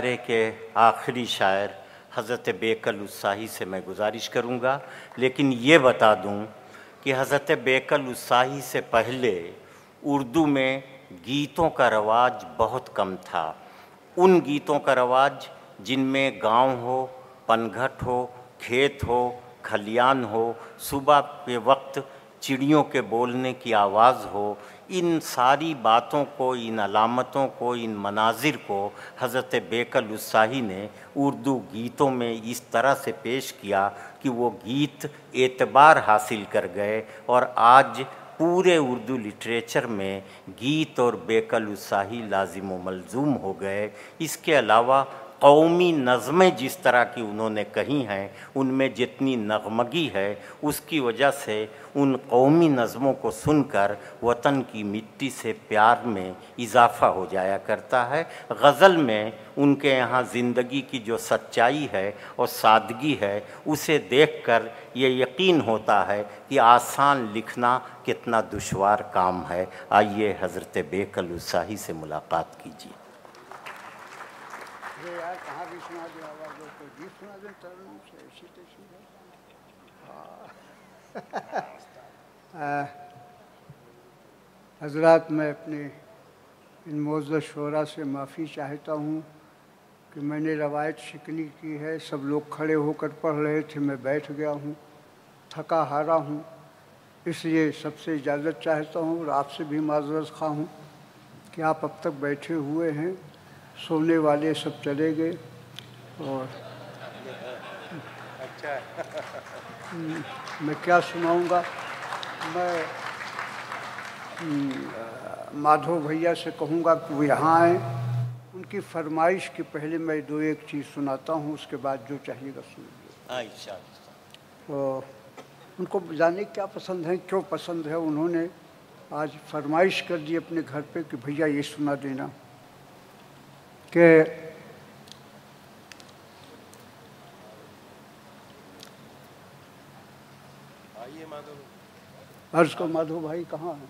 मुशायरे के आखिरी शायर हज़रत बेकल उत्साही से मैं गुजारिश करूँगा, लेकिन ये बता दूँ कि हज़रत बेकल उत्साही से पहले उर्दू में गीतों का रवाज बहुत कम था। उन गीतों का रवाज जिनमें गांव हो, पनघट हो, खेत हो, खलियान हो, सुबह के वक्त चिड़ियों के बोलने की आवाज़ हो, इन सारी बातों को, इन अलामतों को, इन मनाजिर को हज़रत बेकल उत्साही ने उर्दू गीतों में इस तरह से पेश किया कि वो गीत एतबार हासिल कर गए और आज पूरे उर्दू लिटरेचर में गीत और बेकल उत्साही लाजिम व मलजूम हो गए। इसके अलावा कौमी नज़में जिस तरह की उन्होंने कही हैं, उनमें जितनी नगमगी है, उसकी वजह से उन कौमी नज़मों को सुनकर वतन की मिट्टी से प्यार में इजाफ़ा हो जाया करता है। गज़ल में उनके यहाँ ज़िंदगी की जो सच्चाई है और सादगी है, उसे देखकर ये यकीन होता है कि आसान लिखना कितना दुश्वार काम है। आइए हज़रत बेकल उत्साही से मुलाकात कीजिए। यार कहाँ भी सुना दे आवाज़, कोई गीत सुना दे तरन्नुम से ऐसी तैसी। हज़रात, मैं अपने इन मौजूद शोरा से माफ़ी चाहता हूँ कि मैंने रवायत शिकनी की है। सब लोग खड़े होकर पढ़ रहे थे, मैं बैठ गया हूँ, थका हारा हूँ, इसलिए सबसे इजाज़त चाहता हूँ और आपसे भी माज़रत ख़्वाह हूँ कि आप अब तक बैठे हुए हैं। सोने वाले सब चले गए और अच्छा मैं क्या सुनाऊंगा। मैं माधव भैया से कहूँगा कि वो यहाँ आए। उनकी फरमाइश के पहले मैं दो एक चीज़ सुनाता हूँ, उसके बाद जो चाहिएगा सुनिए। तो उनको जाने क्या पसंद है, क्यों पसंद है, उन्होंने आज फरमाइश कर दी अपने घर पे कि भैया ये सुना देना कि अर्ज को माधव भाई कहाँ है?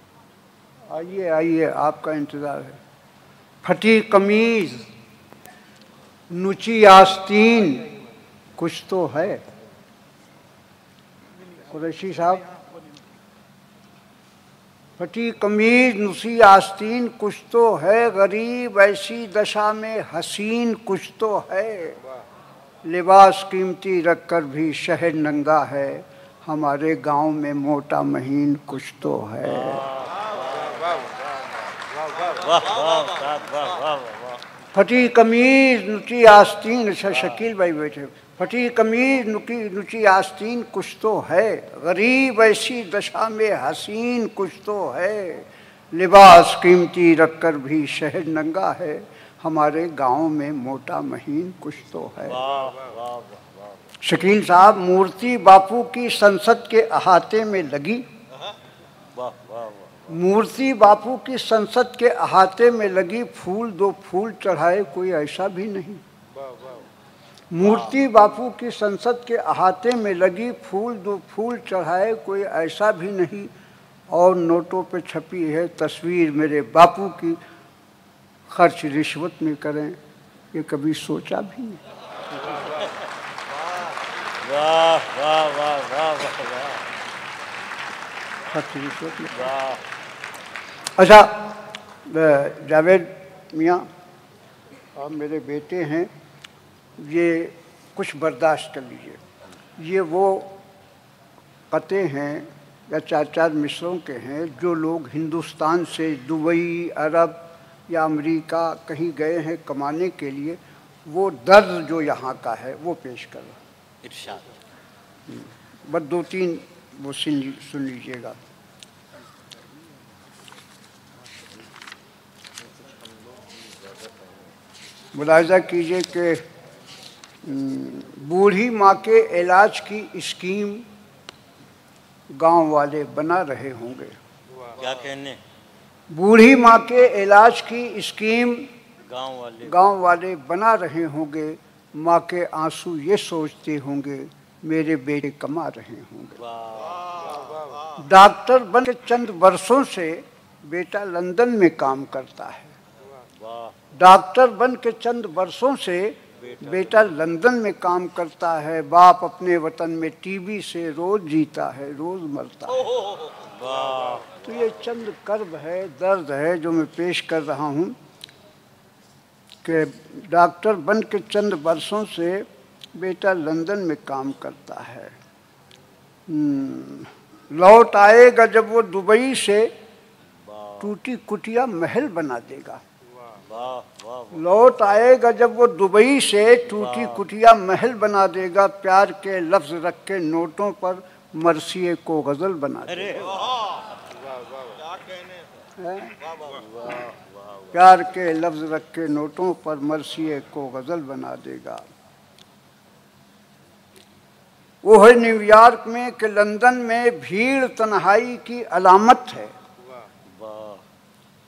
आइए आइए, आपका इंतज़ार है। फटी कमीज, नुची आस्तीन, कुछ तो है। कुरैशी साहब, फटी कमीज, नुसी आस्तीन, कुछ तो है। गरीब ऐसी दशा में हसीन, कुछ तो है। लिबास कीमती रखकर भी शहर नंगा है। हमारे गांव में मोटा महीन कुछ तो है। फटी कमीज, नुची आस्तीन। अच्छा, शकील भाई बैठे। फटी कमीज, नुची आस्तीन, कुछ तो है। गरीब ऐसी दशा में हसीन, कुछ तो है। लिबास कीमती रखकर भी शहर नंगा है। हमारे गांव में मोटा महीन कुछ तो है। शकील साहब, मूर्ति बापू की संसद के अहाते में लगी। मूर्ति बापू की संसद के अहाते में लगी। फूल दो फूल चढ़ाए कोई ऐसा भी नहीं। मूर्ति बापू की संसद के अहाते में लगी। फूल दो फूल चढ़ाए कोई ऐसा भी नहीं। और नोटों पे छपी है तस्वीर मेरे बापू की। खर्च रिश्वत में करें ये कभी सोचा भी नहीं। वाह वाह वाह वाह वाह। खर्च रिश्वत में। अच्छा, जावेद मियाँ, आप मेरे बेटे हैं, ये कुछ बर्दाश्त कर लीजिए। ये वो कते हैं या चार चार मिसरों के हैं जो लोग हिंदुस्तान से दुबई, अरब या अमेरिका कहीं गए हैं कमाने के लिए। वो दर्द जो यहाँ का है वो पेश कर रहा। बस दो तीन वो सुन लीजिएगा। मुलाहिजा कीजिए कि बूढ़ी माँ के इलाज की स्कीम गांव वाले बना रहे होंगे। क्या कहने? बूढ़ी माँ के इलाज की स्कीम गांव वाले बना रहे होंगे। माँ के आंसू ये सोचते होंगे मेरे बेटे कमा रहे होंगे। डॉक्टर बन के चंद वर्षों से बेटा लंदन में काम करता है। डॉक्टर बन के चंद वर्षों से बेटा लंदन में काम करता है। बाप अपने वतन में टीबी से रोज जीता है, रोज मरता है। तो ये चंद कर्ब है, दर्द है जो मैं पेश कर रहा हूँ कि डॉक्टर बन के चंद वर्षों से बेटा लंदन में काम करता है। लौट आएगा जब वो दुबई से, टूटी कुटिया महल बना देगा। लौट आएगा जब वो दुबई से, टूटी कुटिया महल बना देगा। प्यार के लफ्ज रख के नोटों पर मरसिए को गजल बना देगा। प्यार के लफ्ज रख के नोटों पर मरसिए को गजल बना देगा। वो है न्यूयॉर्क में कि लंदन में भीड़ तन्हाई की अलामत है।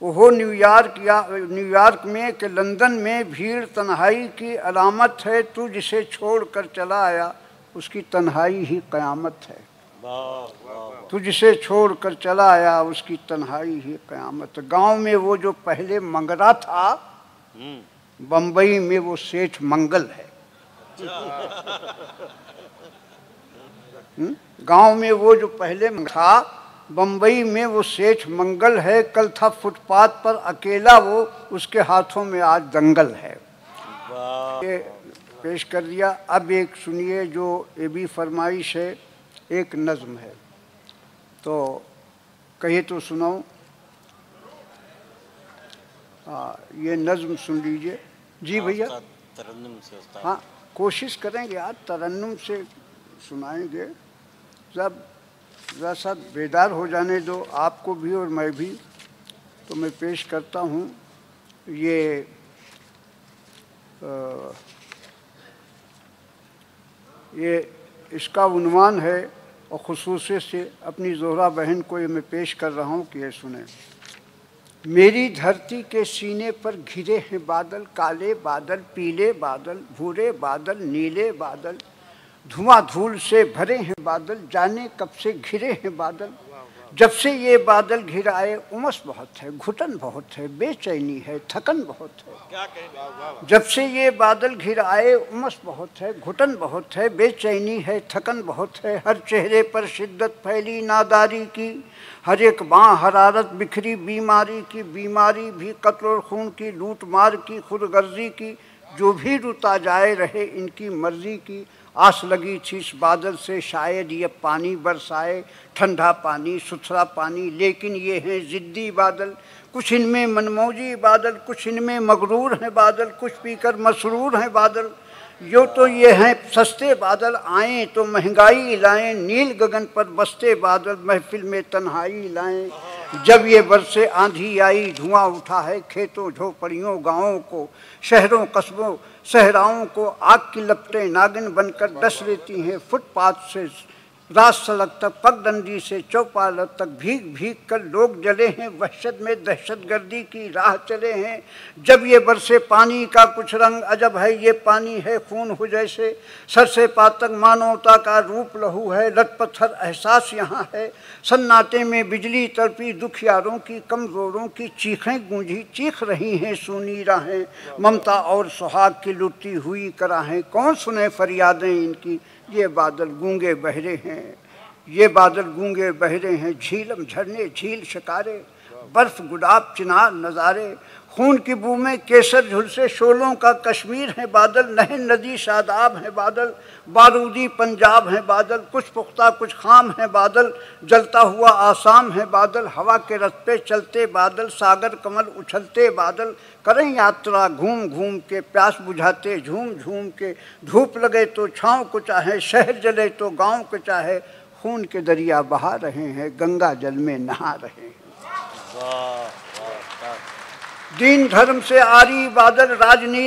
वो न्यूयॉर्क में कि लंदन में भीड़ तन्हाई की अलामत है। तू जिसे छोड़ कर चला आया उसकी तन्हाई ही क़यामत है। तू जिसे छोड़ कर चला आया उसकी तन्हाई ही क़यामत। गांव में वो जो पहले मंगरा था, बंबई में वो सेठ मंगल है। गांव में वो जो पहले था, बंबई में वो सेठ मंगल है। कल था फुटपाथ पर अकेला वो, उसके हाथों में आज दंगल है। ये पेश कर दिया। अब एक सुनिए जो ये भी फरमाइश है, एक नज़्म है, तो कहिए तो सुनाऊं। ये नज़्म सुन लीजिए। जी भैया, हाँ कोशिश करेंगे यार, तरन्नुम से सुनाएंगे। जब ज़रा सा बेदार हो जाने दो आपको भी और मैं भी। तो मैं पेश करता हूँ ये इसका उन्वान है और ख़ुसूसी से अपनी ज़ोहरा बहन को ये मैं पेश कर रहा हूँ कि ये सुने। मेरी धरती के सीने पर घिरे हैं बादल, काले बादल, पीले बादल, भूरे बादल, नीले बादल, धुआं धूल से भरे हैं बादल, जाने कब से घिरे हैं बादल। जब से ये बादल घिर आए उमस बहुत है, घुटन बहुत है, बेचैनी है, थकन बहुत है। जब से ये बादल घिर आए उमस बहुत है, घुटन बहुत है, बेचैनी है, थकन बहुत है। हर चेहरे पर शिद्दत फैली नादारी की, हर एक बाँ हरारत बिखरी बीमारी की। बीमारी भी कत्ल और खून की, लूट मार की, खुदगर्जी की। जो भी रुता जाए रहे इनकी मर्जी की। आस लगी थी इस बादल से शायद ये पानी बरसाए, ठंडा पानी, सुथरा पानी, लेकिन ये हैं ज़िद्दी बादल। कुछ इनमें मनमौजी बादल, कुछ इनमें मगरूर हैं बादल, कुछ पीकर मसरूर हैं बादल। यो तो ये हैं सस्ते बादल, आएँ तो महंगाई लाएँ, नील गगन पर बसते बादल महफिल में तन्हाई लाएँ। जब ये बरसे आंधी आई धुआं उठा है खेतों झोपड़ियों गाँवों को, शहरों कस्बों सहराओं को। आग की लपटें नागिन बनकर डस लेती हैं फुटपाथ से रात सड़क तक, पगडंडी से चौपाल तक। भीग भीग कर लोग जले हैं, वहशत में दहशतगर्दी की राह चले हैं। जब ये बरसे पानी का कुछ रंग अजब है, ये पानी है खून हो जैसे। सर से पाँव तक मानवता का रूप लहू है, लटपट हर एहसास यहाँ है। सन्नाटे में बिजली तड़पी दुखियारों की, कमज़ोरों की चीखें गूंजी, चीख रही हैं सुनी राहें। ममता और सुहाग की लुटती हुई कराहें, कौन सुने फरियादें इनकी। ये बादल गूंगे बहरे हैं, ये बादल गूंगे बहरे हैं। झीलम झरने झील शिकारे, बर्फ गुलाब चिनार नज़ारे। खून की बूमें केसर झुलसे शोलों का कश्मीर है बादल। नहर नदी शादाब है बादल, बारूदी पंजाब है बादल। कुछ पुख्ता कुछ खाम है बादल, जलता हुआ आसाम है बादल। हवा के रस्ते चलते बादल, सागर कमल उछलते बादल। करें यात्रा घूम घूम के, प्यास बुझाते झूम झूम के। धूप लगे तो छाँव को चाहे, शहर जले तो गाँव को चाहे। खून के दरिया बहा रहे हैं, गंगा जल में नहा रहे हैं। दीन धर्म से आरी बादल, राजनीति